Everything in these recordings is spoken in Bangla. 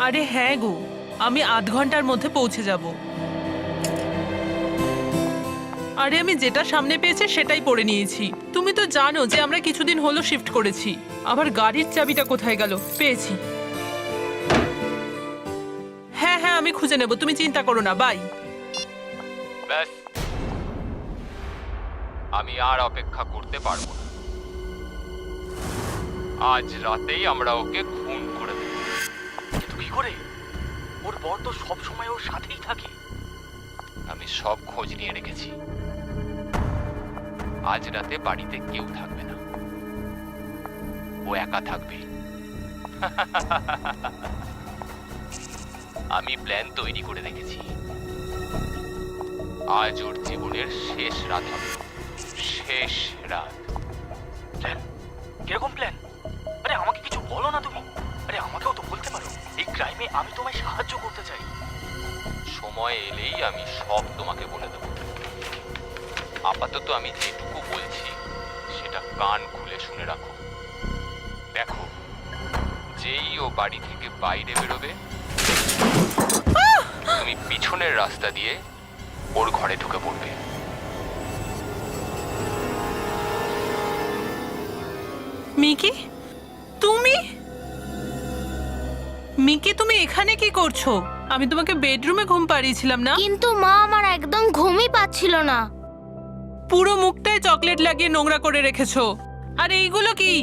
আরে হ্যাঁ গো, আমি আধ ঘন্টার মধ্যে পৌঁছে যাব। আরে আমি যেটা সামনে পেয়েছি সেটাই পরে নিয়েছি। তুমি তো জানো যে আমরা কিছুদিন হলো শিফট করেছি। আবার গাড়ির চাবিটা কোথায় গেল? পেয়েছি। হ্যাঁ হ্যাঁ, আমি খুঁজে নেব, তুমি চিন্তা করো না। বাই। ব্যাস, আমি আর অপেক্ষা করতে পারবো না। আজ রাতেই আমরা ওকে খুন করে দেব। কিন্তু কি করে? ওর বর তো সব সময় ওর সাথেই থাকে। আমি সব খোঁজ নিয়ে রেখেছি। আজ রাতে বাড়িতে কেউ থাকবে না, ও একা থাকবে। আমি প্ল্যান তৈরি করে রেখেছি। আজ ওর জীবনের শেষ রাত হবে, শেষ রাত। প্ল্যান? কিরকম প্ল্যান? আরে আমাকে কিছু বলো না তুমি। আরে আমাকেও তো বলতে পারো, এই ক্রাইমে আমি তোমায় সাহায্য করতে চাই। সময় এলেই আমি সব তোমাকে বলে দেব। আপাতত আমি যেটুকু বলছি সেটা কান খুলে শুনে রাখো। দেখো, যেই ও বাড়ি থেকে বাইরে বেরোবে, তুমি পিছনের রাস্তা দিয়ে ওর ঘরে ঢুকে পড়বে। মিকি, তুমি? মিকি, তুমি এখানে কি করছো? আমি তোমাকে বেডরুমে ঘুম পাড়িয়েছিলাম না? কিন্তু মা, আমার একদম ঘুমই পাচ্ছিল না। পুরো মুখটায় চকলেট লাগিয়ে নোংরা করে রেখেছো। আর এইগুলো কি?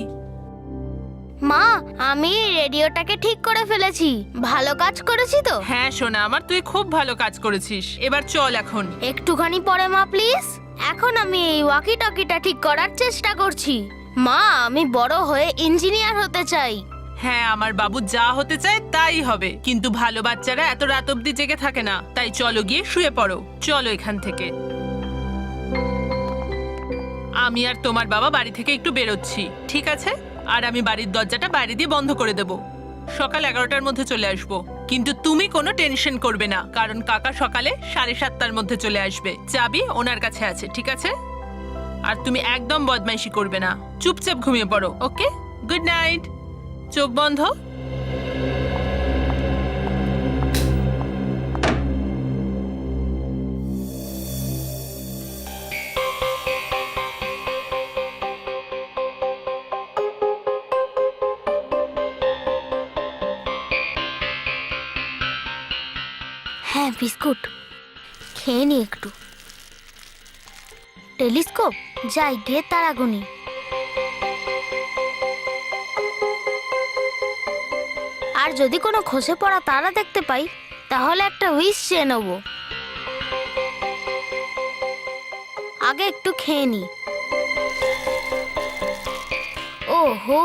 মা, আমি রেডিওটাকে ঠিক করে ফেলেছি। ভালো কাজ করেছি তো? হ্যাঁ সোনা আমার, তুই খুব ভালো কাজ করেছিস। এবার চল এখন। একটুখানি পরে মা, প্লিজ। এখন আমি এই ওয়াকি টকিটা ঠিক করার চেষ্টা করছি। মা, আমি বড় হয়ে ইঞ্জিনিয়ার হতে চাই। হ্যাঁ, আমার বাবু যা হতে চায় তাই হবে। কিন্তু ভালো বাচ্চারা এত রাত অবধি জেগে থাকে না। তাই চলো গিয়ে শুয়ে পড়ো। চলো এখান থেকে। আমি আর তোমার বাবা বাড়ি থেকে একটু বেরোচ্ছি, ঠিক আছে? আর আমি বাড়ির দরজাটা বাইরে দিয়ে বন্ধ করে দেব। সকাল 11টার মধ্যে চলে আসবো। কিন্তু তুমি কোনো টেনশন করবে না, কারণ কাকা সকালে 7:30টার মধ্যে চলে আসবে। চাবি ওনার কাছে আছে, ঠিক আছে? আর তুমি একদম বদমাইশি করবে না, চুপচাপ ঘুমিয়ে পড়ো। ওকে, গুড নাইট। চোখ বন্ধ। হ্যাঁ, বিস্কুট খেয়ে নি একটু। টেলিস্কোপ, যাই গিয়ে তারা গুনি। আর যদি কোনো খসে পড়া তারা দেখতে পাই, তাহলে একটা উইশ চেয়ে নেব। আগে একটু খেয়ে নি। ওহো,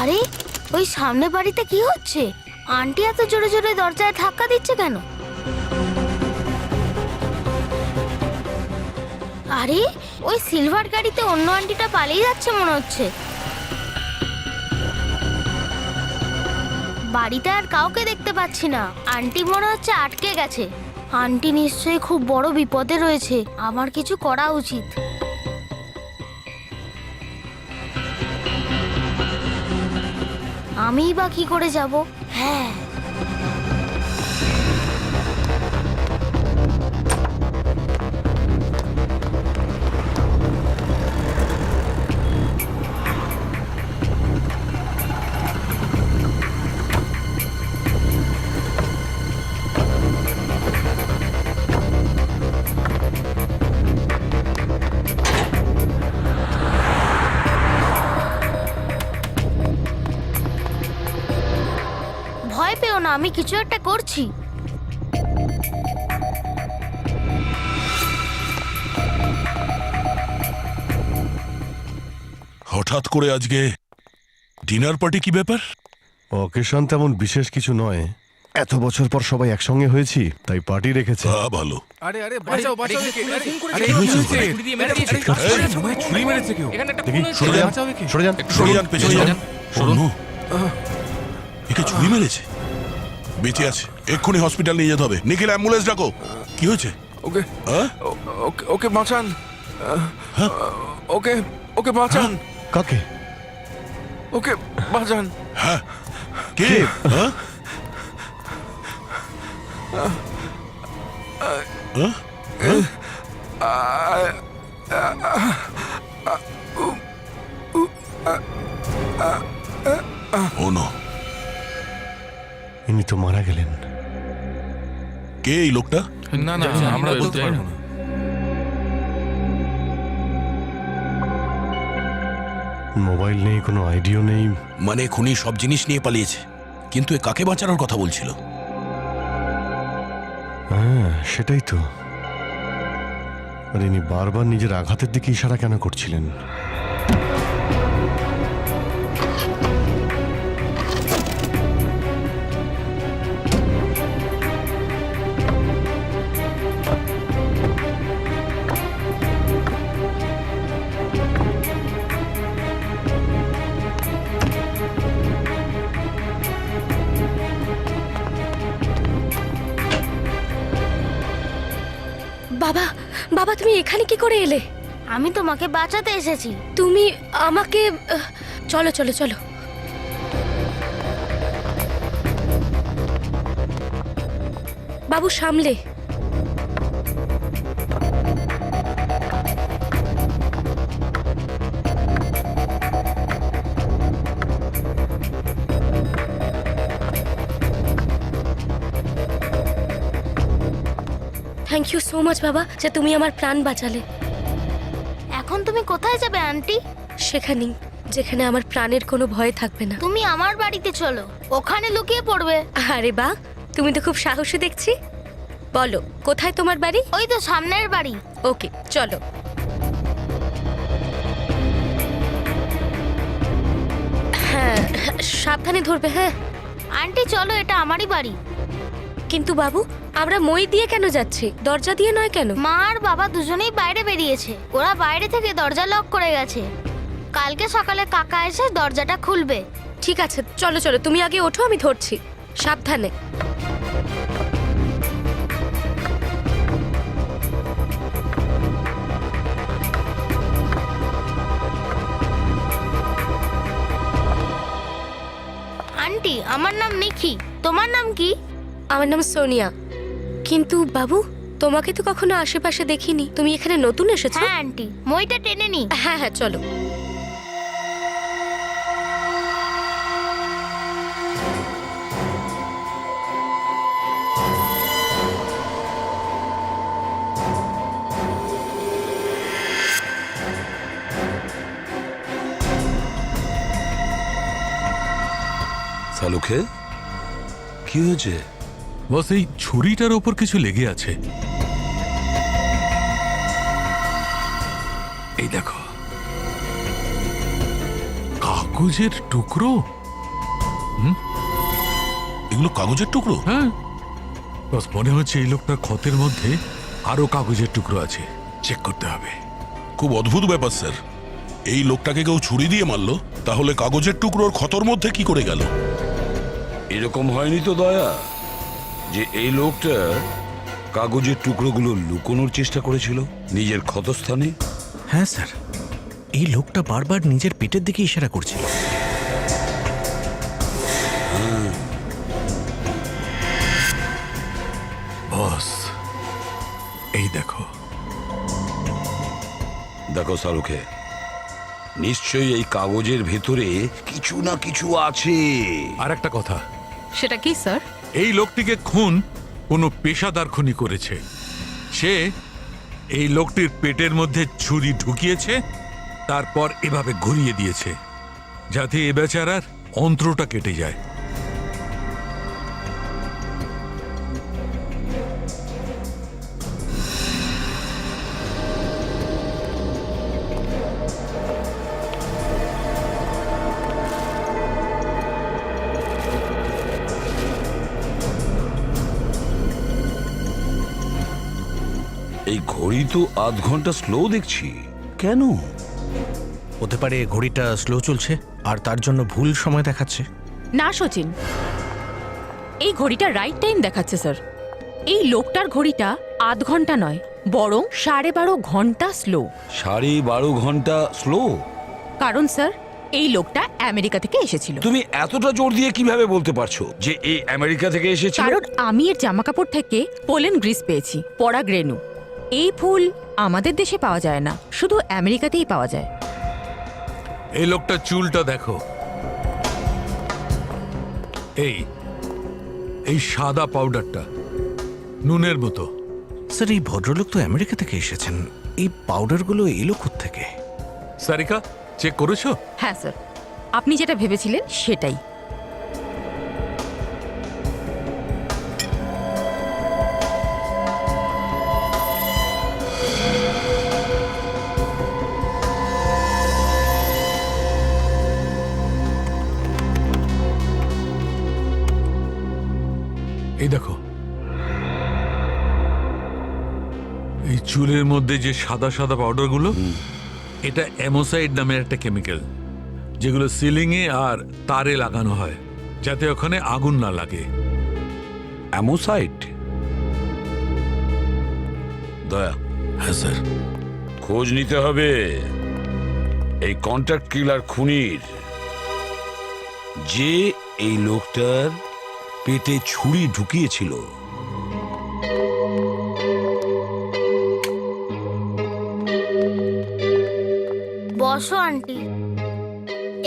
আরে ওই সামনে বাড়িতে কি হচ্ছে? আন্টি এত জোরে জোরে দরজায় ধাক্কা দিচ্ছে কেন? আরে ওই সিলভার গাড়িতে অন্য আন্টিটা পালিয়ে যাচ্ছে মনে হচ্ছে। বাড়িতে আর কাউকে দেখতে পাচ্ছি না। আন্টি মনে হচ্ছে আটকে গেছে। আন্টি নিশ্চয়ই খুব বড় বিপদে রয়েছে। আমার কিছু করা উচিত। আমিই বা কি করে যাব? হ্যাঁ, ভয় পেও না, আমি কিছু একটা করছি। হঠাৎ করে আজকে ডিনার পার্টি, কি ব্যাপার? অকেশন তেমন বিশেষ কিছু নয়। এত বছর পর সবাই একসঙ্গে হয়েছি, তাই পার্টি রেখেছে। ভালো। আরে আরে বাঁচাও বাঁচাও একে। আরে কি হয়েছে? ছুরি দিয়ে মেরে দিয়েছে। ছুরি মেরেছে কেউ। এখানে একটা দেখি, খুন হয়েছে, সরে যান, বাঁচাও একে। সরে যান। সরে যান, পেছনে যান। শুনুন, একে ছুরি মেরেছে? বেঁচে আছে, এক্ষুনি হসপিটাল নিয়ে যেতে হবে। নিখিল, অ্যাম্বুলেন্স ডাকো। কি হয়েছে? ওকে হ্যাঁ? ওকে ওকে বাঁচান। হ্যাঁ? ওকে ওকে বাঁচান। কাকে? ওকে বাঁচান। হ্যাঁ কে হ্যাঁ? হ্যাঁ? ও নো, ইনি তো মারা গেলেন। কে এই লোকটা? না না, আমরা বলতে পারবো না। মোবাইল নেই, কোনো আইডিও নেই। মানে খুনি সব জিনিস নিয়ে পালিয়েছে, কিন্তু এ কাকে বাঁচানোর কথা বলছিল? হ্যাঁ সেটাই তো। আর ইনি বারবার নিজের আঘাতের দিকে ইশারা কেন করছিলেন? বাবা, বাবা তুমি এখানে কি করে এলে? আমি তোমাকে বাঁচাতে এসেছি। তুমি আমাকে চলো চলো চলো। বাবু সামলে। থ্যাংক ইউ সো মাচ বাবা, যে তুমি আমার প্রাণ বাঁচালে। এখন তুমি কোথায় যাবে আন্টি? সেখানেই যেখানে আমার প্রাণের কোনো ভয় থাকবে না। তুমি আমার বাড়িতে চলো, ওখানে লুকিয়ে পড়বে। আরে বাহ, তুমি তো খুব সাহসী দেখছি। বলো কোথায় তোমার বাড়ি? ওই তো সামনের বাড়ি। ওকে চলো। হ্যাঁ সাবধানে ধরবে। হ্যাঁ আন্টি চলো, এটা আমারই বাড়ি। কিন্তু বাবু, আমরা মই দিয়ে কেন যাচ্ছি, দরজা দিয়ে নয় কেন? মা আর বাবা দুজনেই বাইরে বেরিয়েছে। ওরা বাইরে থেকে দরজা লক করে গেছে। কালকে সকালে কাকা এসে দরজাটা খুলবে। ঠিক আছে চলো চলো, তুমি আগে ওঠো, আমি ধরছি। সাবধানে। আন্টি আমার নাম নিখি, তোমার নাম কি? আমার নাম সোনিয়া। কিন্তু বাবু, তোমাকে তো কখনো আশেপাশে দেখিনি, তুমি এখানে নতুন এসেছো? হ্যাঁ আন্টি, মইটা টেনে নি। হ্যাঁ হ্যাঁ চলো। সালুখে কি হয়েছে? বস এই ছুরিটার ওপর কিছু লেগে আছে। এই দেখো, কাগজের টুকরো। এগুলো কাগজের টুকরো? হ্যাঁ বস, মনে হচ্ছে এই লোকটার ক্ষতের মধ্যে আরো কাগজের টুকরো আছে, চেক করতে হবে। খুব অদ্ভুত ব্যাপার স্যার। এই লোকটাকে কেউ ছুরি দিয়ে মারলো, তাহলে কাগজের টুকরোর ক্ষতর মধ্যে কি করে গেল? এরকম হয়নি তো দয়া যে এই লোকটা কাগজের টুকরোগুলো লুকোনোর চেষ্টা করেছিল নিজের ক্ষতস্থানে? হ্যাঁ স্যার, এই লোকটা বারবার নিজের পেটের দিকে ইশারা করছিল। বস এই দেখো। দেখো সালুখে, নিশ্চয়ই এই কাগজের ভেতরে কিছু না কিছু আছে। আর একটা কথা, সেটা কি স্যার? এই লোকটিকে খুন কোনো পেশাদার খুনি করেছে। সে এই লোকটির পেটের মধ্যে ছুরি ঢুকিয়েছে, তারপর এভাবে ঘুরিয়ে দিয়েছে যাতে এ বেচারার অন্ত্রটা কেটে যায়। এই ঘড়ি তো আধ ঘন্টা স্লো দেখছি, কেন? হতে পারে ঘড়িটা স্লো চলছে আর তার জন্য ভুল সময় দেখাচ্ছে। না সচিন, এই ঘড়িটা রাইট টাইম দেখাচ্ছে স্যার। এই লোকটার ঘড়িটা আধ ঘন্টা নয়, বরং 12.5 ঘন্টা স্লো। 12.5 ঘন্টা স্লো? কারণ স্যার, এই লোকটা আমেরিকা থেকে এসেছিল। তুমি এতটা জোর দিয়ে কিভাবে বলতে পারছো যে এই আমেরিকা থেকে এসেছিল? কারণ আমি এর জামা কাপড় থেকে পোলেন গ্রিস পেয়েছি, পরাগরেণু। এই ফুল আমাদের দেশে পাওয়া যায় না, শুধু আমেরিকাতেই পাওয়া যায়। এই লোকটার চুলটা দেখো, এই সাদা পাউডারটা নুনের মতো। স্যার এই ভদ্রলোক তো আমেরিকা থেকে এসেছেন, এই পাউডারগুলো এলো থেকে? সারিকা, চেক করেছো? হ্যাঁ স্যার, আপনি যেটা ভেবেছিলেন সেটাই। এই দেখো, এই চুলের মধ্যে যে সাদা সাদা পাউডারগুলো, এটা অ্যামোসাইড নামের একটা কেমিক্যাল, যেগুলো সিলিং এ আর তারে লাগানো হয় যাতে ওখানে আগুন না লাগে। অ্যামোসাইড? দয়া, হ্যাঁ স্যার। খোঁজ নিতে হবে এই কন্ট্রাক্ট কিলার খুনির, যে এই লোকটার পেটে ছুরি ঢুকিয়েছিল। বসো আন্টি,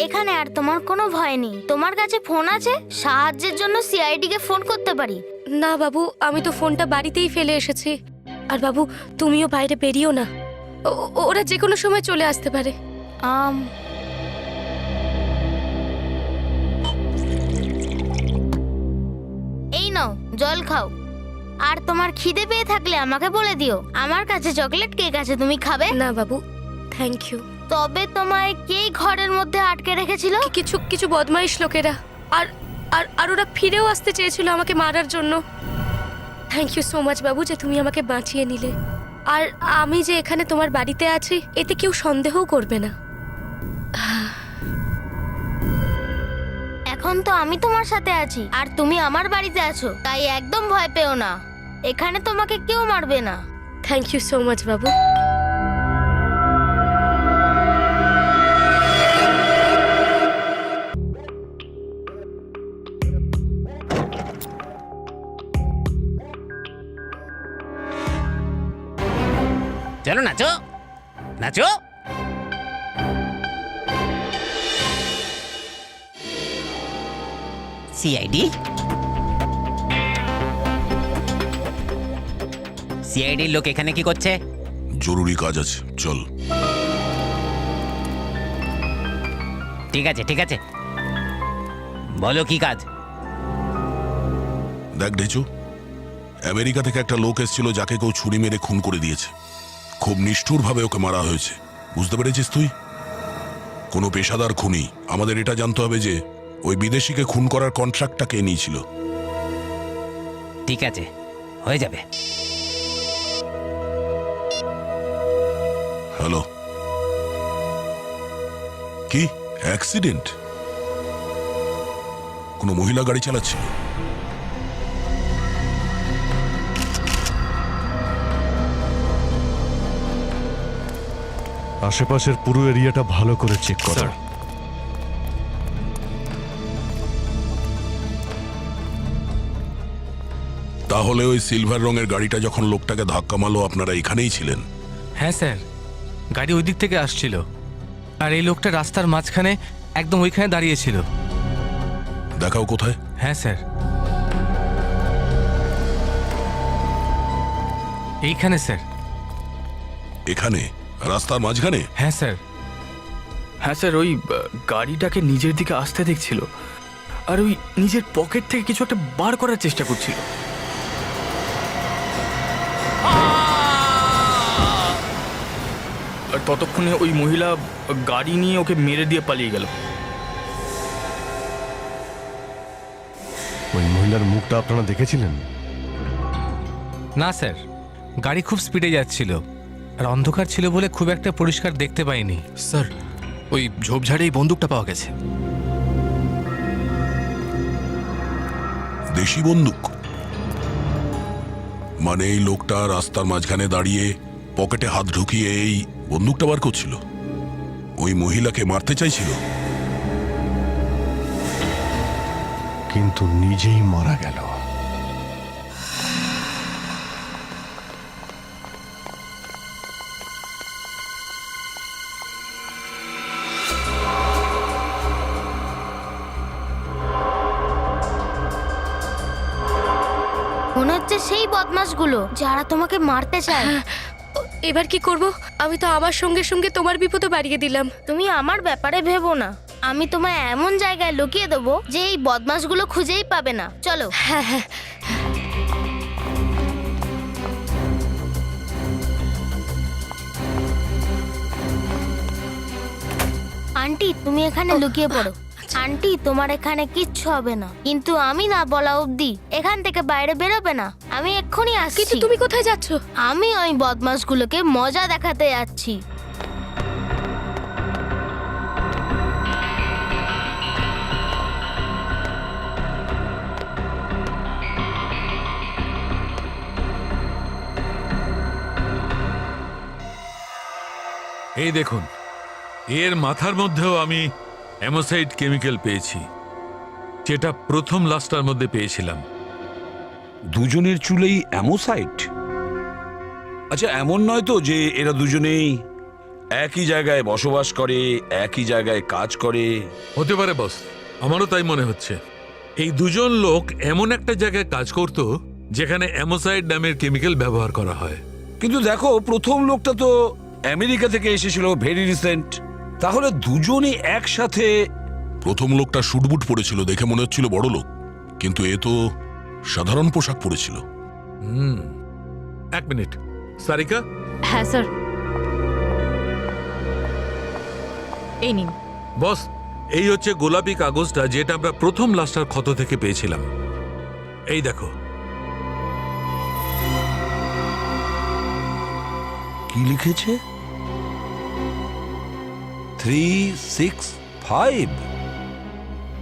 এখানে আর তোমার কোনো ভয় নেই। তোমার কাছে ফোন আছে, সাহায্যের জন্য সিআইডি কে ফোন করতে পারি। না বাবু, আমি তো ফোনটা বাড়িতেই ফেলে এসেছি। আর বাবু, তুমিও বাইরে বেরিও না, ওরা যে কোনো সময় চলে আসতে পারে। এই নাও, জল খাও। আর তোমার খিদে পেয়ে থাকলে আমাকে বলে দিও, আমার কাছে চকলেট কেক আছে, তুমি খাবে? না বাবু, থ্যাংক ইউ। তবে তোমায় কে ঘরের মধ্যে আটকে রেখেছিল? কিছু বদমাইশ লোকেরা, আর আর আর ওরা ফিরেও আসতে চেয়েছিল আমাকে মারার জন্য। থ্যাংক ইউ সো মাচ বাবু, যে তুমি আমাকে বাঁচিয়ে নিলে। আর আমি যে এখানে তোমার বাড়িতে আছি, এতে কেউ সন্দেহও করবে না। এখন তো আমি তোমার সাথে আছি, আর তুমি আমার বাড়িতে আছো, তাই একদম ভয় পেও না। এখানে তোমাকে কেউ মারবে না। থ্যাংক ইউ সো মাচ বাবু। চলো নাচো, নাচো। সিআইডি লোক এখানে কি করছে? জরুরি কাজ আছে, চল। ঠিক আছে ঠিক আছে, বলো কি কাজ? দেখ ঢেচু, আমেরিকা থেকে একটা লোক এসেছিল যাকে কেউ ছুরি মেরে খুন করে দিয়েছে। খুব নিষ্ঠুরভাবে ওকে মারা হয়েছে, বুঝতে পেরেছিস তুই? কোনো পেশাদার খুনি। আমাদের এটা জানতে হবে যে ওই বিদেশিকে খুন করার কন্ট্রাক্টটা কে নিয়েছিল। ঠিক আছে, হয়ে যাবে। হ্যালো, কি অ্যাক্সিডেন্ট? কোনো মহিলা গাড়ি চালাচ্ছিল? আশেপাশের পুরো এরিয়াটা ভালো করে চেক করো। তাহলে ওই সিলভার রঙের গাড়িটা যখন লোকটাকে ধাক্কা মারলো, আপনারা এখানেই ছিলেন? হ্যাঁ স্যার, গাড়ি ওই দিক থেকে আসছিল, আর এই লোকটা রাস্তার মাঝখানে একদম ওইখানে দাঁড়িয়েছিল। দেখাও কোথায়। হ্যাঁ স্যার, এইখানে স্যার। এখানে রাস্তার মাঝখানে? হ্যাঁ স্যার। হ্যাঁ স্যার, ওই গাড়িটাকে নিজের দিকে আসতে দেখছিল, আর ওই নিজের পকেট থেকে কিছু একটা বার করার চেষ্টা করছিল। আর ততক্ষণে ওই মহিলা গাড়ি নিয়ে ওকে মেরে দিয়ে পালিয়ে গেল। ওই মহিলার মুখটা আপনারা দেখেছিলেন? না স্যার, গাড়ি খুব স্পিডে যাচ্ছিল, আর অন্ধকার ছিল বলে খুব একটা পরিষ্কার দেখতে পাইনি। স্যার, ওই ঝোপঝাড়ে এই বন্দুকটা পাওয়া গেছে। দেশি বন্দুক? মানে এই লোকটা রাস্তার মাঝখানে দাঁড়িয়ে পকেটে হাত ঢুকিয়ে এই বন্দুকটা বার করছিল? ওই মহিলাকে মারতে চাইছিল? কিন্তু নিজেই মারা গেল। মনে হচ্ছে সেই বদমাশগুলো যারা তোমাকে মারতে চায়। এবার কি করব? আমি তো আমার সঙ্গে সঙ্গে তোমার বিপদও বাড়িয়ে দিলাম। তুমি আমার ব্যাপারে ভেবো না, আমি তোমায় এমন জায়গায় লুকিয়ে দেবো যে এই বদমাশগুলো খুঁজেই পাবে না। চলো। হ্যাঁ হ্যাঁ, আন্টি তুমি এখানে লুকিয়ে পড়ো। আন্টি তোমার এখানে কিচ্ছু হবে না, কিন্তু আমি না বলা অবধি এখান থেকে বাইরে বেরোবে না। আমি এক্ষুনি কিন্তু আসছি। তুমি কোথায় যাচ্ছ? আমি ওই বদমাশগুলোকে মজা দেখাতে যাচ্ছি। এই দেখুন, এর মাথার মধ্যেও আমি অ্যামোসাইড কেমিক্যাল পেয়েছি, যেটা প্রথম লাশটার মধ্যে পেয়েছিলাম। দুজনের চুলেই অ্যামোসাইট? আচ্ছা, এমন নয় তো যে এরা দুজনেই একই জায়গায় বসবাস করে, একই জায়গায় কাজ করে? হতে পারে বস, আমারও তাই মনে হচ্ছে। এই দুজন লোক এমন একটা জায়গায় কাজ করত যেখানে অ্যামোসাইড নামের কেমিক্যাল ব্যবহার করা হয়। কিন্তু দেখো, প্রথম লোকটা তো আমেরিকা থেকে এসেছিল, ভেরি রিসেন্ট। তাহলে দুজনই একসাথে? প্রথম লোকটা শুটবুট পরেছিল, দেখে মনে হচ্ছিল বড় লোক, কিন্তু এ তো সাধারণ পোশাক পরেছিল। এক মিনিট, সারিকা। হ্যাঁ স্যার, এই নিন। বস, এই হচ্ছে গোলাপি কাগজটা যেটা আমরা প্রথম লাশটার ক্ষত থেকে পেয়েছিলাম। এই দেখো। কি লিখেছে? 365?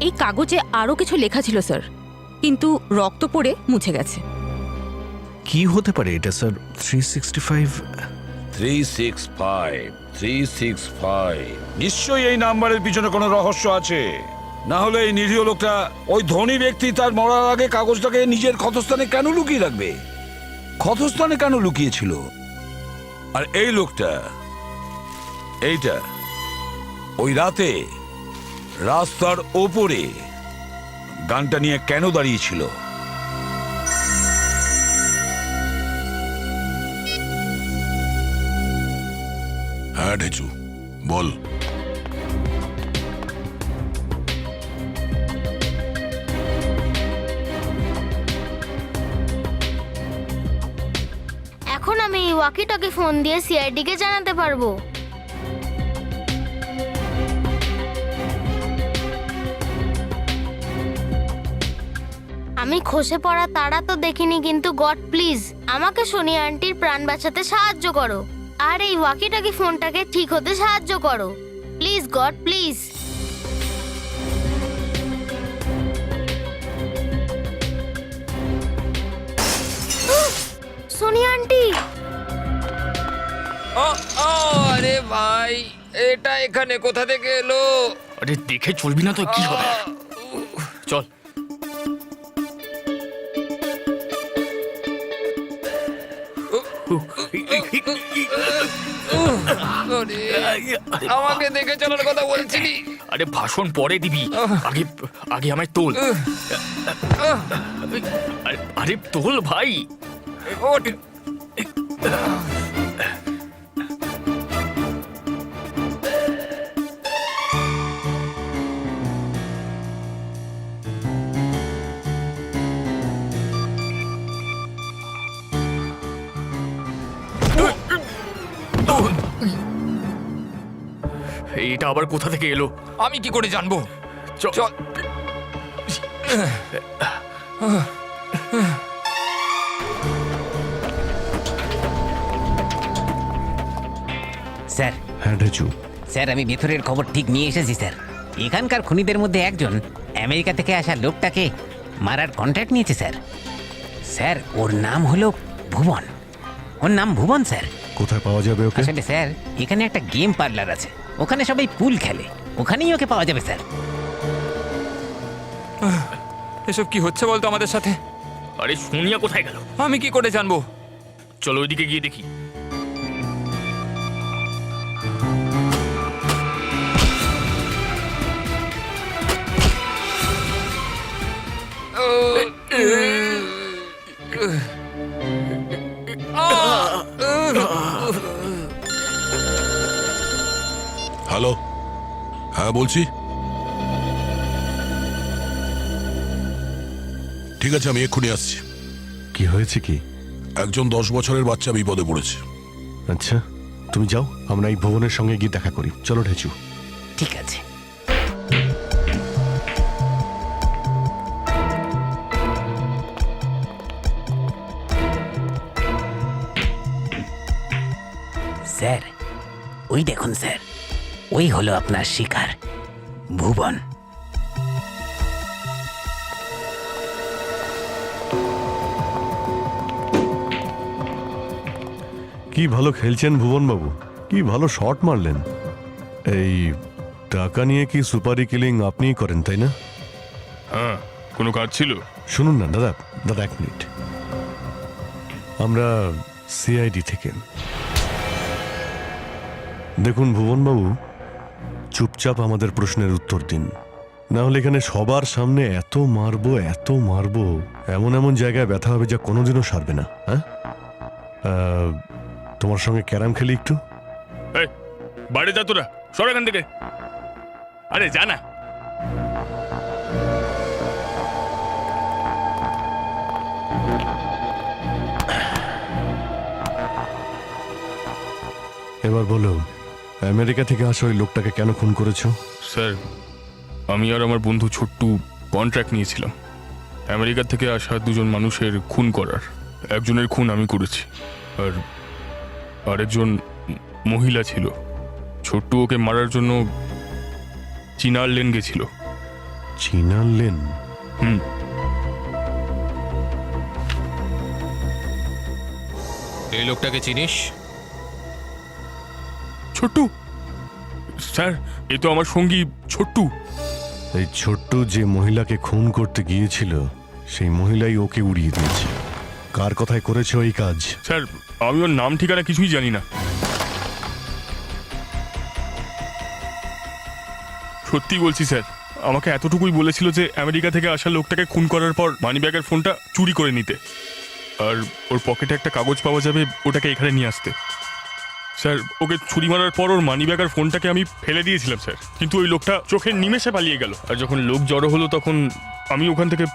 এই কাগজে আরো কিছু লেখা ছিল স্যার, কিন্তু রক্ত পড়ে মুছে গেছে। কি হতে পারে এটা স্যার? 365? 365 নিশ্চয়ই এই নাম্বারের পিছনে কোনো রহস্য আছে। না হলে এই নিরীহ লোকটা, ওই ধনী ব্যক্তি তার মরার আগে কাগজটাকে নিজের ক্ষতস্থানে কেন লুকিয়ে রাখবে? ক্ষতস্থানে কেন লুকিয়েছিল? আর এই লোকটা, এইটা ওই রাতে রাস্তার ওপরে গানটা নিয়ে কেন দাঁড়িয়েছিল? হ্যাঁ ঢেচু, বল। এখন আমি ওয়াকি টকি ফোন দিয়ে সিআইডিকে জানাতে পারবো। আমি খসে পড়া তারা তো দেখিনি, কিন্তু গড প্লিজ আমাকে সোনিয়া আন্টির প্রাণ বাঁচাতে সাহায্য করো, আর এই ওয়াকি টকি ফোনটাকে ঠিক হতে সাহায্য করো। Please god please. Sonia aunty! আরে ভাই, এটা এখানে কোথা থেকে এলো? আরে দেখে চলবি না তো কি হবে? চল। আমাকে দেখে চলার কথা বলছিলি? আরে ভাষণ পরে দিবি, আগে আগে আমায় তোল। আরে তোল ভাই। ওঠ। এটা আবার কোথা থেকে এলো? আমি কি করে জানবো? চল। স্যার। হ্যাঁ ঢেচু। স্যার, আমি ভেতরের খবর ঠিক নিয়ে এসেছি স্যার। এখানকার খুনিদের মধ্যে একজন আমেরিকা থেকে আসা লোকটাকে মারার কন্ট্রাক্ট নিয়েছে স্যার। স্যার, ওর নাম হলো ভুবন। ওর নাম ভুবন স্যার। কোথায় পাওয়া যাবে ওকে? আসলে স্যার, এখানে একটা গেম পার্লার আছে, ওখানে সবাই পুল খেলে, ওখানেই ওকে পাওয়া যাবে স্যার। এসব কি হচ্ছে বলতো আমাদের সাথে? আরে সোনিয়া কোথায় গেল আমি কি করে জানবো? চলো ওইদিকে গিয়ে দেখি। হ্যালো, হ্যাঁ বলছি। ঠিক আছে, আমি এক্ষুনি আসছি। কি হয়েছে কি? একজন 10 বছরের বাচ্চা বিপদে পড়েছে। আচ্ছা, তুমি যাও, আমরা এই ভুবনের সঙ্গে গিয়ে দেখা করি। চলো ঢেচু। ঠিক আছে। স্যার, ওই দেখুন স্যার, ওই হলো আপনার শিকার ভুবন। কি ভালো খেলছেন ভুবন বাবু, কি ভালো শট মারলেন। এই টাকা নিয়ে কি সুপারি কিলিং আপনিই করেন, তাই না? হ্যাঁ, কোনো কাজ ছিল? শুনুন না দাদা, দাদা এক মিনিট। আমরা সিআইডি থেকে। দেখুন ভুবনবাবু, চুপচাপ আমাদের প্রশ্নের উত্তর দিন, না হলে এখানে সবার সামনে এত মারবো, এমন এমন জায়গায় ব্যথা হবে যা কোনোদিনও সারবে না। হ্যাঁ, তোমার সঙ্গে ক্যারাম খেলি একটু। এই, বাড়ি যা তোরা, সর এখান থেকে। আরে যা না। এবার বলো, আমেরিকা থেকে আসা ওই লোকটাকে কেন খুন করেছো? স্যার, আমি আর আমার বন্ধু ছোট্টু কন্ট্রাক্ট নিয়েছিলাম আমেরিকা থেকে আসা দুজন মানুষের খুন করার। একজনের খুন আমি করেছি, আর আরেকজন মহিলা ছিল। ছোট্টু ওকে মারার জন্য চিনার লেন গেছিল। চিনার লেন? হুম। এই লোকটাকে চিনিস? ছোট্টু? স্যার, এ তো আমার সঙ্গী ছোট্টু। এই ছোট্ট যে মহিলাকে খুন করতে গিয়েছিল, সেই মহিলাই ওকে উড়িয়ে দিয়েছে। কার কথায় করেছে ওই কাজ? স্যার, আমি ওর নাম ঠিকানা কিছুই জানি না। সত্যি বলছি স্যার, আমাকে এতটুকুই বলেছিল যে আমেরিকা থেকে আসা লোকটাকে খুন করার পর মানিব্যাগের ফোনটা চুরি করে নিতে, আর ওর পকেটে একটা কাগজ পাওয়া যাবে, ওটাকে এখানে নিয়ে আসতে। স্যার, ওকে ছুরি মারার পর ওর মানিব্যাগ আর ফোনটাকে আমি ফেলে দিয়েছিলাম স্যার, কিন্তু ওই লোকটা চোখের নিমেষে পালিয়ে গেল। আর যখন লোক জড়ো হলো তখন আমি ওখান থেকে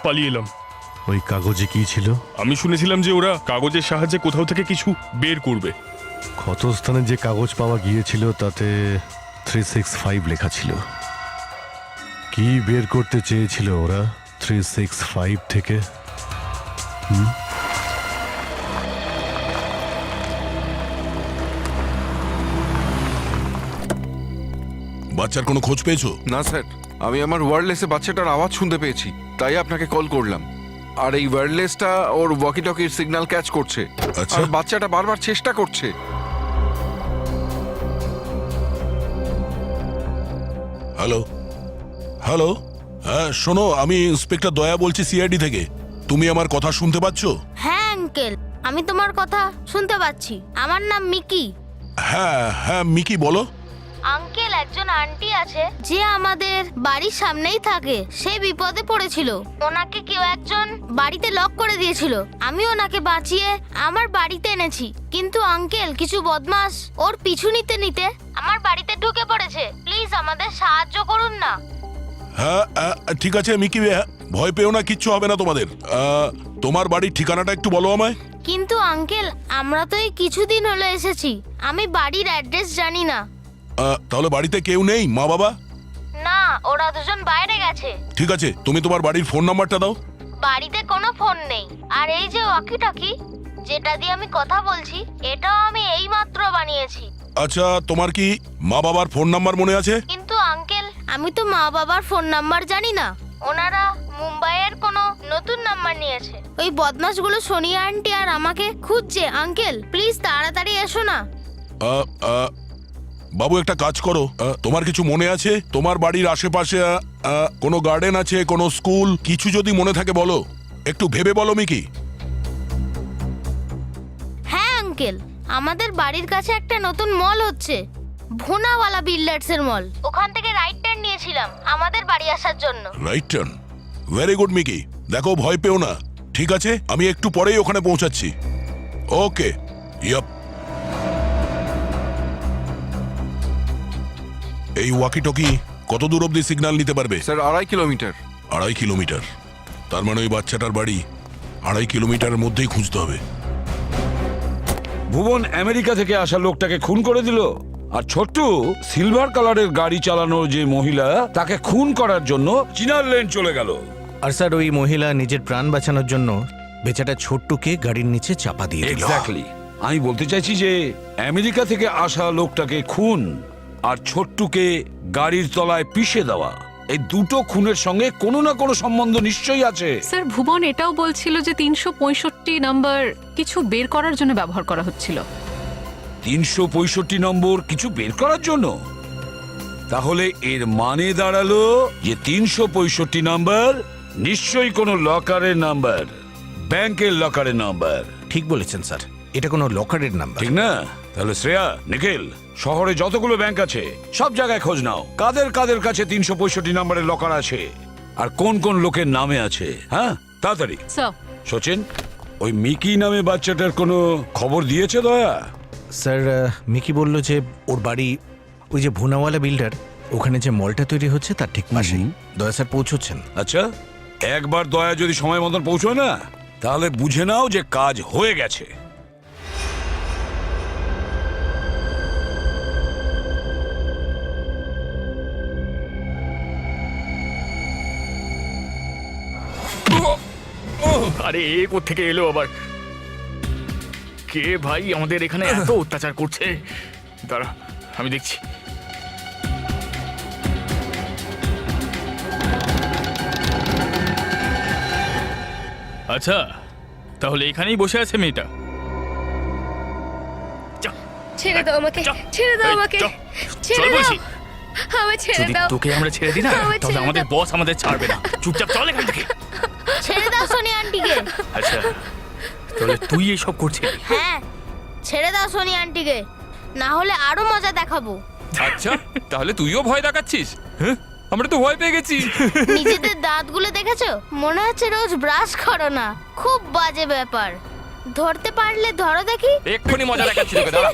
পালিয়ে এলাম। ওই কাগজে কি ছিল? আমি শুনেছিলাম যে ওরা কাগজের সাহায্যে কোথাও থেকে কিছু বের করবে। ক্ষতস্থানে যে কাগজ পাওয়া গিয়েছিল তাতে 365 লেখা ছিল। কি বের করতে চেয়েছিল ওরা 365 থেকে? বাচ্চার কোনো খোঁজ পেয়েছো? না স্যার, আমি আমার ওয়্যারলেসে বাচ্চাটার আওয়াজ শুনতে পেয়েছি, তাই আপনাকে কল করলাম। আর এই ওয়্যারলেসটা ওর ওয়াকি টকির সিগন্যাল ক্যাচ করছে। আচ্ছা। আর বাচ্চাটা বারবার চেষ্টা করছে। হ্যালো, হ্যালো, হ্যাঁ শোনো, আমি ইন্সপেক্টর দয়া বলছি সিআইডি থেকে। তুমি আমার কথা শুনতে পাচ্ছ? হ্যাঁ আঙ্কেল, আমি তোমার কথা শুনতে পাচ্ছি। আমার নাম মিকি। হ্যাঁ হ্যাঁ, মিকি বলো। আঙ্কেল, একজন আন্টি আছে যে আমাদের বাড়ির সামনেই থাকে, সে বিপদে পড়েছিল। ওনাকে কেউ একজন বাড়িতে লক করে দিয়েছিল। আমি ওনাকে বাঁচিয়ে আমার বাড়িতে এনেছি, কিন্তু আঙ্কেল কিছু বদমাস ওর পিছু নিতে নিতে আমার বাড়িতে ঢুকে পড়েছে। প্লিজ আমাদের সাহায্য করুন না। হ্যাঁ ঠিক আছে মিকি, ভয় পেও না, কিচ্ছু হবে না তোমাদের। তোমার বাড়ির ঠিকানাটা একটু বলো আমায়। কিন্তু আঙ্কেল, আমরা তো এই কিছুদিন হলো এসেছি, আমি বাড়ির অ্যাড্রেস জানি না। তাহলে বাড়িতে কেউ নেই, মা বাবা? না, ওরা দুজন বাইরে গেছে। ঠিক আছে, তুমি তোমার বাড়ির ফোন নাম্বারটা দাও। বাড়িতে কোনো ফোন নেই। আর এই যে ওয়াকি টকি যেটা দিয়ে আমি কথা বলছি, এটাও আমি এইমাত্র বানিয়েছি। আচ্ছা, তোমার কি মা বাবার ফোন নাম্বার মনে আছে? কিন্তু আঙ্কেল, আমি তো মা বাবার ফোন নাম্বার জানি না। ওনারা মুম্বাইয়ের কোনো নতুন নাম্বার নিয়েছে। ওই বদমাশগুলো সোনিয়া আন্টি আর আমাকে খুঁজছে। আঙ্কেল প্লিজ তাড়াতাড়ি এসো না। বাবু একটা কাজ করো, তোমার কিছু মনে আছে? তোমার বাড়ির আশেপাশে কোনো গার্ডেন আছে, কোনো স্কুল, কিছু যদি মনে থাকে বলো, একটু ভেবে বলো মিকি। হ্যাঁ আঙ্কেল, আমাদের বাড়ির কাছে একটা নতুন মল হচ্ছে, ভুনাওয়ালা বিল্ডার্সের মল। ওখান থেকে রাইট টার্ন নিয়েছিলাম আমাদের বাড়ি আসার জন্য। Right turn, very good Mickey. দেখো ভয় পেও না, ঠিক আছে? আমি একটু পরেই ওখানে পৌঁছাচ্ছি। ওকে, ইয়াপ। এই ওয়াকি টকি কত দূর অব্দি সিগন্যাল নিতে পারবে? Sir 2.5 kilometre. 2.5 কিলোমিটার? তার মানে ওই বাচ্চাটার বাড়ি 2.5 কিলোমিটারের মধ্যেই খুঁজতে হবে। ভুবন আমেরিকা থেকে আসা লোকটাকে খুন করে দিল, আর ছোট্টু সিলভার কালারের গাড়ি চালানো যে মহিলা, তাকে খুন করার জন্য চিনার লেন চলে গেল। আর স্যার ওই মহিলা নিজের প্রাণ বাঁচানোর জন্য বেচারা ছোট্টুকে গাড়ির নিচে চাপা দিয়ে দিল। এক্স্যাক্টলি, আমি বলতে চাইছি যে আমেরিকা থেকে আসা লোকটাকে খুন আর ছোট্টুকে গাড়ির তলায় পিষে দেওয়া, এই দুটো খুনের সঙ্গে কোনো না কোনো সম্বন্ধ নিশ্চয়ই আছে। স্যার ভুবন এটাও বলছিল যে 365 নাম্বার কিছু বের করার জন্য ব্যবহার করা হচ্ছিল। 365 নম্বর কিছু বের করার জন্য? তাহলে এর মানে দাঁড়ালো যে 365 নাম্বার নিশ্চয়ই কোনো লকারের নাম্বার, ব্যাংকের লকারের নাম্বার। ঠিক বলেছেন স্যার, এটা কোনো লকারের নাম্বার। ঠিক না? তাহলে শ্রেয়া, নিখিল, শহরে যতগুলো ব্যাংক আছে সব জায়গায় খোঁজ নাও, কাদের কাদের কাছে 365 নম্বরের লকার আছে আর কোন কোন লোকের নামে আছে। হ্যাঁ, তাড়াতাড়ি। স্যার সচিন, ওই মিকি নামে বাচ্চাটার কোনো খবর দিয়েছে দয়া? স্যার মিকি বলল যে ওর বাড়ি ওই যে ভুনাওয়ালা বিল্ডার, ওখানে যে মলটা তৈরি হচ্ছে তার ঠিক পাশেই। দয়া স্যার পৌঁছচ্ছেন। আচ্ছা, একবার দয়া যদি সময় মতন পৌঁছয় না, তাহলে বুঝে নাও যে কাজ হয়ে গেছে। আরে এ কোত্থেকে এলো আবার? কে ভাই আমাদের এখানে এত অত্যাচার করছে? দাঁড়া, আমি দেখছি। আচ্ছা, তাহলে এখানেই বসে আছে মেয়েটা। ছেড়ে দাও আমাকে, ছেড়ে দাও আমাকে, ছেড়ে দাও আমায়, ছেড়ে যদি দাও। তোকে আমরা ছেড়ে দিই না, তাহলে আমাদের বস আমাদের ছাড়বে না। চুপচাপ চল এখান থেকে। ছেড়ে দাও সোনি আন্টিকে। আচ্ছা, তাহলে তুই এইসব করছিস? হ্যাঁ, ছেড়ে দাও সোনি আন্টিকে, না হলে আরো মজা দেখাবো। আচ্ছা, তাহলে তুইও ভয় দেখাচ্ছিস? হ্যাঁ, আমরা তো ভয় পেয়ে গেছি। নিজেদের দাঁতগুলো দেখেছো? মনে হচ্ছে রোজ ব্রাশ করো না। খুব বাজে ব্যাপার। ধরতে পারলে ধরো দেখি। এক্ষুনি মজা দেখাচ্ছি তোকে, দাঁড়া।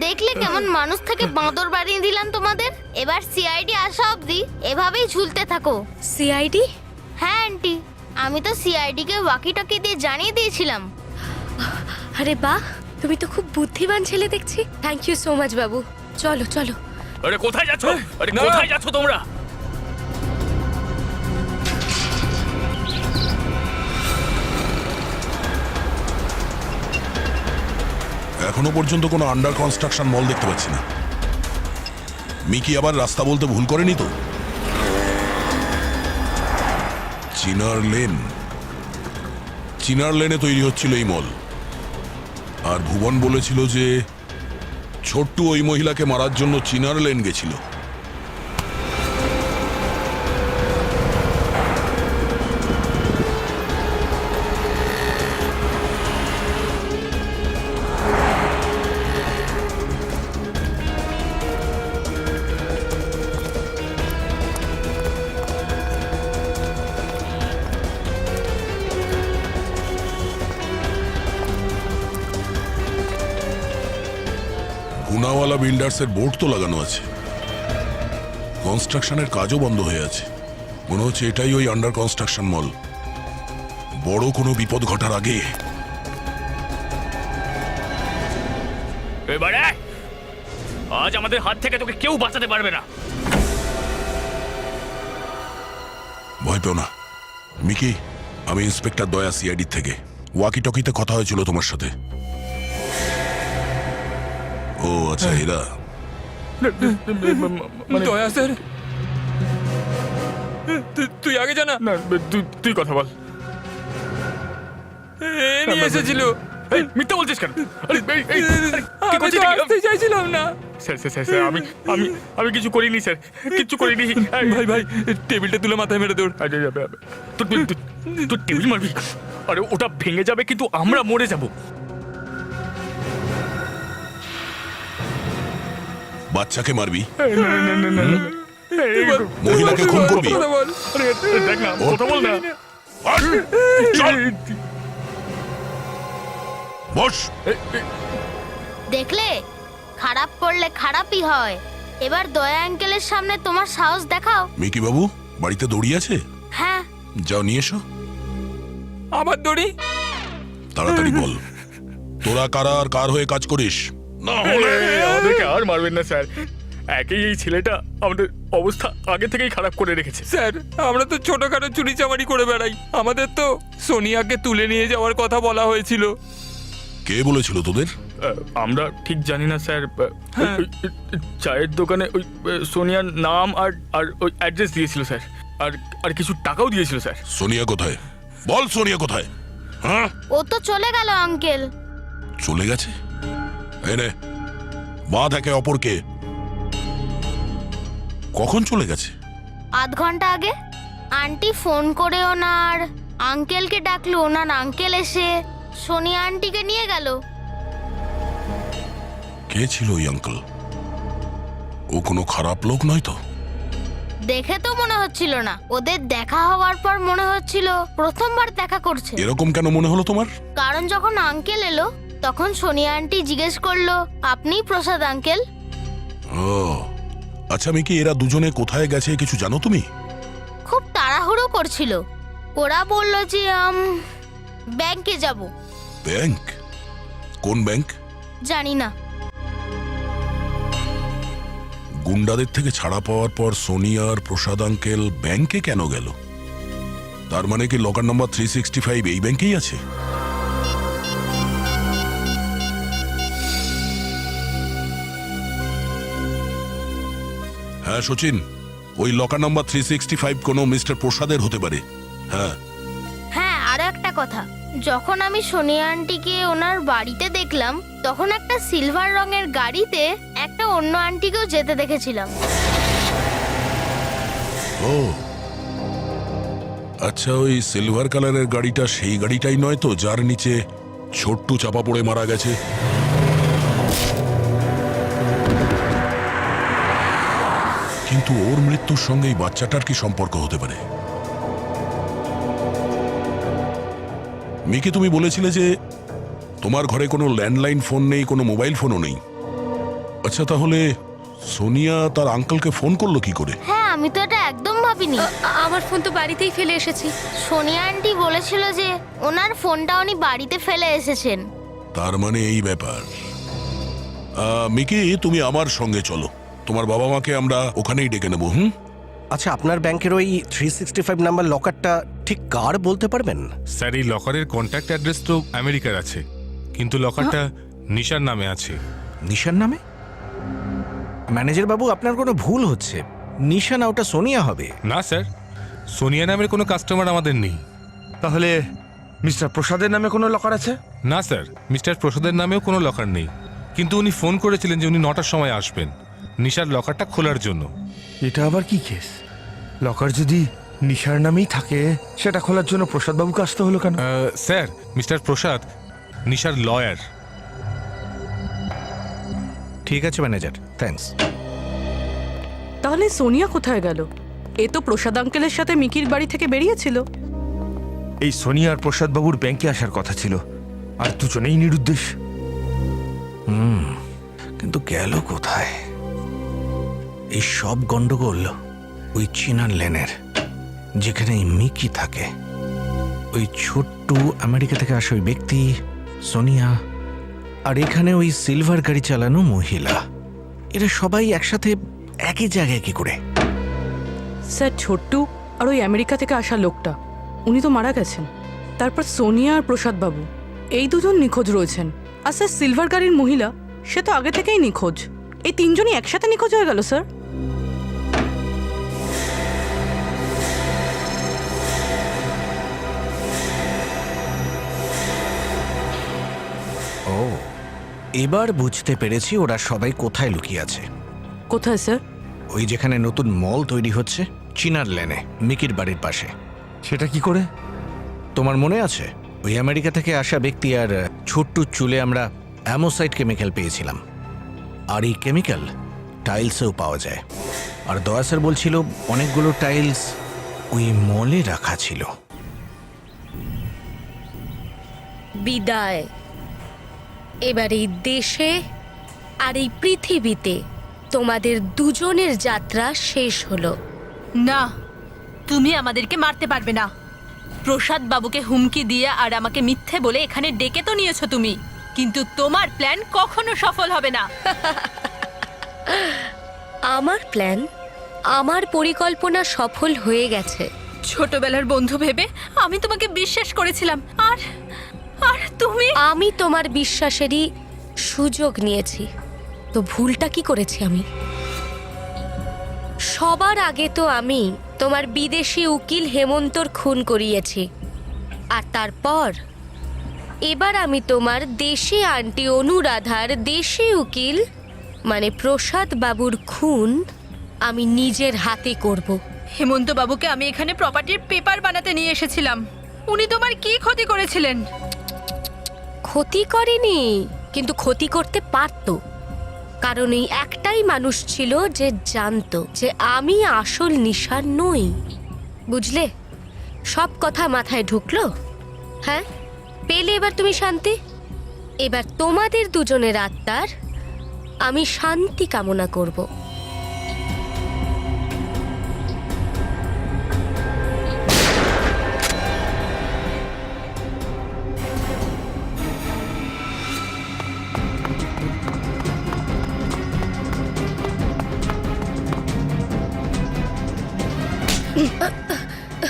দেখলে কেমন মানুষ থেকে বাঁদর বানিয়ে দিলাম তোমাদের। এবার সিআইডি আসা অবধি এভাবেই ঝুলতে থাকো। সিআইডি? হ্যাঁ আন্টি, আমি তো সিআইডি কে ওয়াকি টকি দিয়ে জানিয়ে দিয়েছিলাম। আরে বাহ, তুমি তো খুব বুদ্ধিমান ছেলে দেখছি। থ্যাংক ইউ সো মাচ বাবু। চলো চলো। আরে কোথায় যাচ্ছ? আরে কোথায় যাচ্ছ তোমরা? এখনো পর্যন্ত কোনো আন্ডার কনস্ট্রাকশন মল দেখতে পাচ্ছি না। মিকি আবার রাস্তা বলতে ভুল করেনি তো? চিনার লেন, চিনার লেনে তৈরি হচ্ছিল এই মল। আর ভুবন বলেছিল যে ছোট্টু ওই মহিলাকে মারার জন্য চিনার লেন গেছিল। ভুনাওয়ালা বিল্ডার্সের বোর্ড তো লাগানো আছে, কনস্ট্রাকশনের কাজও বন্ধ হয়ে আছে। মনে হচ্ছে এটাই ওই আন্ডার কনস্ট্রাকশন মল। বড় কোনো বিপদ ঘটার আগে। এবারে আজ আমাদের হাত থেকে তোকে কেউ বাঁচাতে পারবে না। ভয় পেও না মিকি, আমি ইন্সপেক্টর দয়া সিআইডি থেকে। ওয়াকি টকিতে কথা হয়েছিল তোমার সাথে। ও আচ্ছা, এরা দয়া স্যার, তুই আগে জানা না, তুই কথা বল। নিয়ে এসেছিল। মিথ্যা বলছিস কেন? চাইছিলাম না স্যার। স্যার আমি কিছু করিনি স্যার, কিচ্ছু করিনি। ভাই টেবিলটা তুলে মাথায় মেরে দৌড়। তোর টেবিল মারবি? আরে ওটা ভেঙে যাবে, কিন্তু আমরা মরে যাব। বাচ্চাকে মারবি? মহিলাকে খুন করবি? দেখ না, কথা বল না। বস। দেখলে, খারাপ করলে খারাপই হয়। এবার দয়া আঙ্কেলের সামনে তোমার সাহস দেখাও। মিকি বাবু বাড়িতে দড়ি আছে? হ্যাঁ। যাও নিয়ে এসো। আবার দড়ি? তাড়াতাড়ি বল, তোরা কারা আর কার হয়ে কাজ করিস? না হলে আমাদেরকে আর মারবেন না স্যার। একই এই ছেলেটা আমাদের অবস্থা আগে থেকেই খারাপ করে রেখেছে। স্যার, আমরা তো ছোটখাটো চুরি চামারি করে বেড়াই। আমাদের তো সোনিয়াকে তুলে নিয়ে যাওয়ার কথা বলা হয়েছিল। কে বলেছিল তোদের? আমরা ঠিক জানি না স্যার। চায়ের দোকানে ওই সোনিয়ার নাম আর ওই অ্যাড্রেস দিয়েছিল স্যার, আর কিছু টাকাও দিয়েছিল স্যার। সোনিয়া কোথায়? বল সোনিয়া কোথায়? হ্যাঁ, ও তো চলে গেল আঙ্কেল। চলে গেছে? এনে বাঁধ একে অপরকে। কখন চলে গেছে? আধ ঘন্টা আগে। আন্টি ফোন করে ওনার আঙ্কেলকে ডাকলো, ওনার আঙ্কেল এসে সোনিয়া আন্টিকে নিয়ে গেল। কে ছিল ওই আঙ্কেল? ও কোনো খারাপ লোক নয় তো? দেখে তো মনে হচ্ছিল না। ওদের দেখা হওয়ার পর মনে হচ্ছিল প্রথমবার দেখা করছে। এরকম কেন মনে হলো তোমার? কারণ যখন আঙ্কেল এলো তখন সোনিয়া আন্টি জিজ্ঞেস করলো, আপনিই প্রসাদ আঙ্কেল? ও আচ্ছা মিকি, এরা দুজনে কোথায় গেছে কিছু জানো তুমি? খুব তাড়াহুড়ো করছিল। ওরা বলল যে ব্যাংকে যাব। ব্যাংক? কোন ব্যাংক? জানি না। গুন্ডাদের থেকে ছাড়া পাওয়ার পর সোনিয়া আর প্রসাদ আঙ্কেল ব্যাংকে কেন গেল? তার মানে কি লকার নাম্বার 365 এই ব্যাংকেই আছে? হ্যাঁ সচিন, ওই লকার নাম্বার 365 কোনো মিস্টার প্রসাদের হতে পারে। হ্যাঁ হ্যাঁ, আর একটা কথা, যখন আমি সোনিয়া আন্টিকে ওনার বাড়িতে দেখলাম তখন একটা সিলভার রঙের গাড়িতে একটা অন্য আন্টিকেও যেতে দেখেছিলাম। ও আচ্ছা, ওই সিলভার কালারের গাড়িটা সেই গাড়িটাই নয় তো যার নিচে ছোট্টু চাপা পড়ে মারা গেছে? কিন্তু ওর মৃত্যুর সঙ্গে এই বাচ্চাটার কি সম্পর্ক হতে পারে? মিকি, তুমি বলেছিলে যে তোমার ঘরে কোনো ল্যান্ডলাইন ফোন নেই, কোনো মোবাইল ফোনও নেই। আচ্ছা, তাহলে সোনিয়া তার আঙ্কেলকে ফোন করলো কি করে? হ্যাঁ, আমি তো এটা একদম ভাবিনি। আমার ফোন তো বাড়িতেই ফেলে এসেছি। সোনিয়া আন্টি বলেছিল যে ওনার ফোনটা উনি বাড়িতে ফেলে এসেছেন। তার মানে এই ব্যাপার। মিকি, তুমি আমার সঙ্গে চলো। তোমার বাবা মাকে আমরা ওখানেই ডেকে নেবো। আচ্ছা, আপনার ব্যাংকের ওই 365 নাম্বার লকারটা ঠিক কার বলতে পারবেন? স্যার, এই লকারের কন্ট্যাক্ট অ্যাড্রেস তো আমেরিকার আছে, কিন্তু লকারটা নিশার নামে আছে। নিশার নামে? ম্যানেজার বাবু, আপনার কোনো ভুল হচ্ছে। নিশা না, ওটা সোনিয়া হবে। না স্যার, সোনিয়া নামের কোনো কাস্টমার আমাদের নেই। তাহলে মিস্টার প্রসাদের নামে কোনো লকার আছে? না স্যার, মিস্টার প্রসাদের নামেও কোনো লকার নেই, কিন্তু উনি ফোন করেছিলেন যে উনি 9টার সময় আসবেন নিশার লকারটা খোলার জন্য। এটা আবার কি কেস? লকার যদি নিশার নামেই থাকে, সেটা খোলার জন্য প্রসাদ বাবুকে আসতে হলো কেন? স্যার, মিস্টার প্রসাদ নিশার লয়ার। ঠিক আছে ম্যানেজার, থ্যাঙ্কস। তাহলে সোনিয়া কোথায় গেল? এ তো প্রসাদ আঙ্কেলের সাথে মিকির বাড়ি থেকে বেরিয়েছিল। এই সোনিয়া আর প্রসাদ বাবুর ব্যাংকে আসার কথা ছিল, আর দুজনেই নিরুদ্দেশ। কিন্তু গেল কোথায়? এই সব গন্ডগোল ওই চিনার লেনের, যেখানে এই মিকি থাকে। ওই ছোট্ট আমেরিকা থেকে আসা ওই ব্যক্তি সোনিয়া, আর এখানে ওই সিলভার গাড়ি চালানো মহিলা, এরা সবাই একসাথে একই জায়গায় কি করে? স্যার, ছোট্টু আর ওই আমেরিকা থেকে আসা লোকটা, উনি তো মারা গেছেন। তারপর সোনিয়া আর প্রসাদ বাবু এই দুজন নিখোঁজ রয়েছেন। আর স্যার সিলভার গাড়ির মহিলা সে তো আগে থেকেই নিখোঁজ। এই তিনজনই একসাথে নিখোঁজ হয়ে গেল স্যার। ও, এবার বুঝতে পেরেছি ওরা সবাই কোথায় লুকিয়ে আছে। কোথায় স্যার? ওই যেখানে নতুন মল তৈরি হচ্ছে, চিনার লেনে, মিকির বাড়ির পাশে। সেটা কি করে? তোমার মনে আছে ওই আমেরিকা থেকে আসা ব্যক্তি আর ছোট্ট চুলে আমরা অ্যামোসাইড কেমিক্যাল পেয়েছিলাম, আর এই কেমিক্যাল টাইলসেও পাওয়া যায়। আর দয়া স্যার বলছিল অনেকগুলো টাইলস ওই মলে রাখা ছিল। বিদায়। এবার এই দেশে আর এই পৃথিবীতে তোমাদের দুজনের যাত্রা শেষ হলো। না, তুমি আমাদেরকে মারতে পারবে না। প্রসাদ বাবুকে হুমকি দিয়ে আর আমাকে মিথ্যে বলে এখানে ডেকে তো নিয়েছো তুমি, কিন্তু তোমার প্ল্যান কখনো সফল হবে না। আমার প্ল্যান, আমার পরিকল্পনা সফল হয়ে গেছে। ছোটবেলার বন্ধু ভেবে আমি তোমাকে বিশ্বাস করেছিলাম, আর আর তুমি। আমি তোমার বিশ্বাসেরই সুযোগ নিয়েছি। তো ভুলটা কি করেছি আমি? সবার আগে তো আমি তোমার বিদেশি উকিল হেমন্তর খুন করিয়েছি, আর তারপর এবার আমি তোমার দেশি আন্টি অনুরাধার দেশি উকিল মানে প্রসাদ বাবুর খুন আমি নিজের হাতে করব। হেমন্ত বাবুকে আমি এখানে প্রপার্টির পেপার বানাতে নিয়ে এসেছিলাম। উনি তোমার কি ক্ষতি করেছিলেন? ক্ষতি করেনি, কিন্তু ক্ষতি করতে পারতো। কারণ এই একটাই মানুষ ছিল যে জানতো যে আমি আসল নিশা নই। বুঝলে? সব কথা মাথায় ঢুকলো? হ্যাঁ, পেলে এবার তুমি শান্তি? এবার তোমাদের দুজনের আত্মার আমি শান্তি কামনা করব।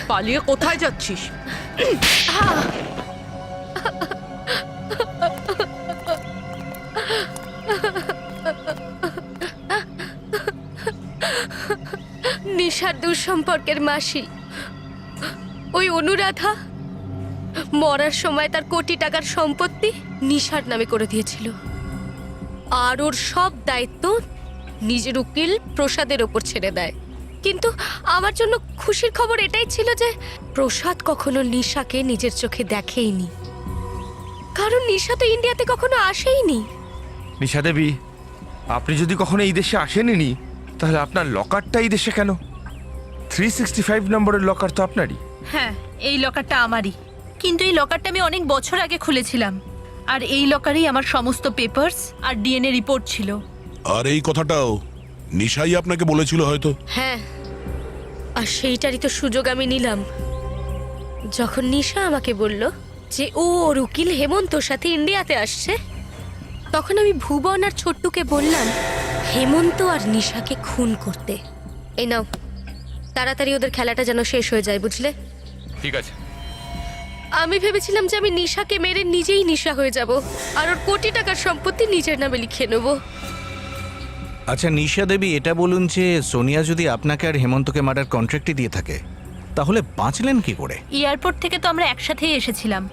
পালিয়ে কোথায় যাচ্ছিস? নিশার দুঃসম্পর্কের মাসি ওই অনুরাধা মরার সময় তার কোটি টাকার সম্পত্তি নিশার নামে করে দিয়েছিল, আর ওর সব দায়িত্ব নিজের উকিল প্রসাদের ওপর ছেড়ে দেয়। কিন্তু আমার জন্য খুশির খবর এটাই ছিল যে প্রসাদ কখনো নিশাকে নিজের চোখে দেখেইনি, কারণ নিশা তো ইন্ডিয়াতে কখনো আসেইনি। নিশা দেবী, আপনি যদি কখনো এই দেশে আসেননি, তাহলে আপনার লকারটা এই দেশে কেন? 365 নম্বরের লকার তো আপনারই। হ্যাঁ, এই লকারটা আমারই, কিন্তু এই লকারটা আমি অনেক বছর আগে খুলেছিলাম, আর এই লকারেই আমার সমস্ত পেপারস আর ডিএনএ রিপোর্ট ছিল। আর এই কথাটাও নিশাই আপনাকে বলেছিল হয়তো। হ্যাঁ, আর সেইটারই তো সুযোগ আমি নিলাম। যখন নিশা আমাকে বলল যে ও ওর উকিল হেমন্তর সাথে ইন্ডিয়াতে আসছে, তখন আমি ভুবন আর ছোট্টুকে বললাম হেমন্ত আর নিশাকে খুন করতে। এই নাও, তাড়াতাড়ি ওদের খেলাটা যেন শেষ হয়ে যায়, বুঝলে? ঠিক আছে। আমি ভেবেছিলাম যে আমি নিশাকে মেরে নিজেই নিশা হয়ে যাব, আর ওর কোটি টাকার সম্পত্তি নিজের নামে লিখে নেব। আচ্ছা নিশা দেবী, এটা বলুন যে সোনিয়া যদি আপনাকে আর হেমন্তকে মারার কন্ট্রাক্টই দিয়ে থাকে, তাহলে বাঁচলেন কি করে? এয়ারপোর্ট থেকে তো আমরা একসাথেই এসেছিলাম,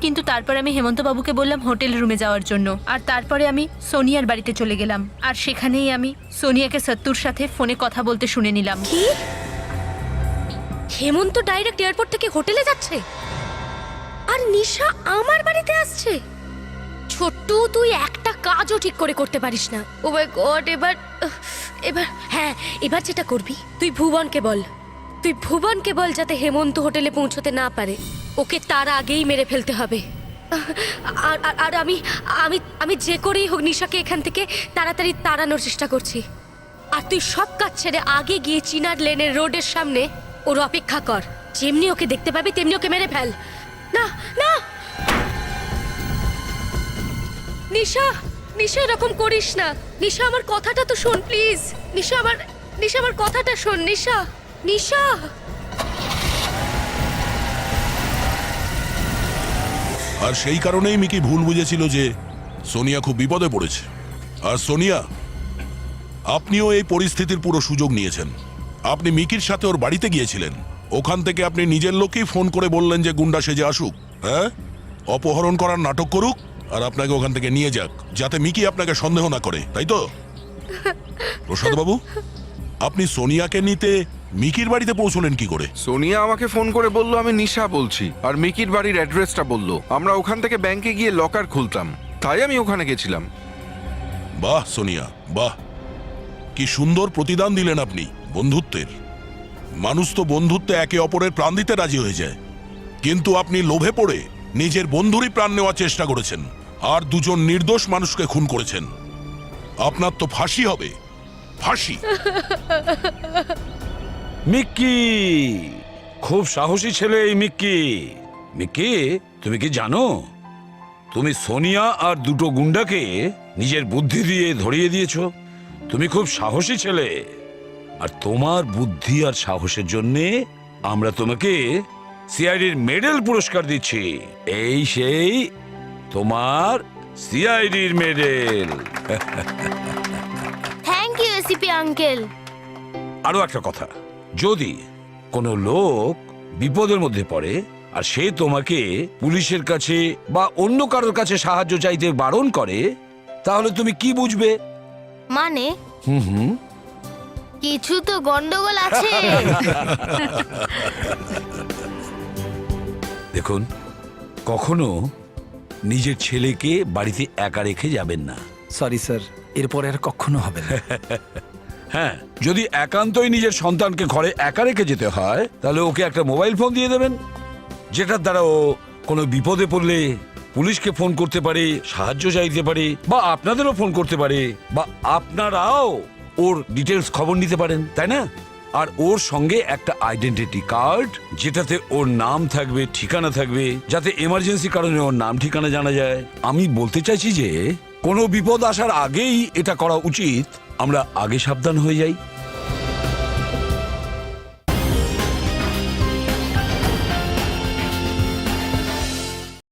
কিন্তু তারপর আমি হেমন্ত বাবুকে বললাম হোটেল রুমে যাওয়ার জন্য, আর তারপরে আমি সোনিয়ার বাড়িতে চলে গেলাম, আর সেখানেই আমি সোনিয়াকে সত্তুর সাথে ফোনে কথা বলতে শুনে নিলাম। কি? হেমন্ত ডাইরেক্ট এয়ারপোর্ট থেকে হোটেলে যাচ্ছে, আর নিশা আমার বাড়িতে আসছে? ছোট্টু, তুই একটা কাজও ঠিক করে করতে পারিস না। ও মাই গড! এবার হ্যাঁ, এবার যেটা করবি, তুই ভুবনকে বল যাতে হেমন্ত হোটেলে পৌঁছতে না পারে। ওকে তার আগেই মেরে ফেলতে হবে। আর আমি আমি আমি যে করেই হোক নিশাকে এখান থেকে তাড়াতাড়ি তাড়ানোর চেষ্টা করছি। আর তুই সব কাজ ছেড়ে আগে গিয়ে চিনার লেনের রোডের সামনে ওর অপেক্ষা কর। যেমনি ওকে দেখতে পাবি তেমনি ওকে মেরে ফেল। না না নিশা, নিশা এরকম করিস না। নিশা, আমার কথাটা তো শোন প্লিজ। নিশা আমার কথাটা শোন। নিশা, নিশা। আর সেই কারণেই মিকি ভুল বুঝেছিল যে সোনিয়া খুব বিপদে পড়েছে। আর সোনিয়া, আপনিও এই পরিস্থিতির পুরো সুযোগ নিয়েছেন। আপনি মিকির সাথে ওর বাড়িতে গিয়েছিলেন, ওখান থেকে আপনি নিজের লোককেই ফোন করে বললেন যে গুন্ডা সেজে আসুক, হ্যাঁ, অপহরণ করার নাটক করুক আর আপনাকে ওখান থেকে নিয়ে যাক, যাতে মিকি আপনাকে সন্দেহ না করে, তাই তো? প্রসাদ বাবু, আপনি সোনিয়াকে নিতে মিকির বাড়িতে পৌঁছলেন কি করে? সোনিয়া আমাকে ফোন করে বলল আমি নিশা বলছি, আর মিকির বাড়ির অ্যাড্রেসটা বলল। আমরা ওখান থেকে ব্যাংকে গিয়ে লকার খুলতাম, তাই আমি ওখানে গেছিলাম। বাহ সোনিয়া, বাহ, কি সুন্দর প্রতিদান দিলেন আপনি বন্ধুত্বের। মানুষ তো বন্ধুত্বে একে অপরের প্রাণ দিতে রাজি হয়ে যায়, কিন্তু আপনি লোভে পড়ে নিজের বন্ধুরই প্রাণ নেওয়ার চেষ্টা করেছেন আর দুজন নির্দোষ মানুষকে খুন করেছেন। আপনার তো ফাঁসি হবে, ফাঁসি। মিক্কি, খুব সাহসী ছেলে এই মিক্কি। মিক্কি, তুমি কি জানো তুমি সোনিয়া আর দুটো গুন্ডাকে নিজের বুদ্ধি দিয়ে ধরিয়ে দিয়েছ? তুমি খুব সাহসী ছেলে, আর তোমার বুদ্ধি আর সাহসের জন্যে আমরা তোমাকে সিআইডির মেডেল পুরস্কার দিচ্ছি। এই সেই তোমার সিআইডির medal. Thank you ACP uncle. আরো একটা কথা, যদি কোনো লোক বিপদের মধ্যে পড়ে আর সে তোমাকে পুলিশের কাছে বা অন্য কারোর কাছে সাহায্য চাইতে বারণ করে, তাহলে তুমি কি বুঝবে? মানে হুম, কিছু তো গন্ডগোল আছে। দেখুন, কখনো নিজের ছেলেকে বাড়িতে একা রেখে যাবেন না। সরি স্যার, এরপরে আর কখনো হবে না। হ্যাঁ, যদি একান্তই নিজের সন্তানকে ঘরে একা রেখে যেতে হয়, তাহলে ওকে একটা মোবাইল ফোন দিয়ে দেবেন, যেটার দ্বারা ও কোনো বিপদে পড়লে পুলিশকে ফোন করতে পারে, সাহায্য চাইতে পারে, বা আপনাদেরও ফোন করতে পারে, বা আপনারাও ওর ডিটেলস খবর নিতে পারেন, তাই না? আর ওর সঙ্গে একটা আইডেন্টিটি কার্ড, যেটাতে ওর নাম থাকবে, ঠিকানা থাকবে, যাতে এমার্জেন্সি কারণে ওর নাম ঠিকানা জানা যায়। আমি বলতে চাইছি যে কোনো বিপদ আসার আগেই এটা করা উচিত। আমরা আগে সাবধান হয়ে যাই।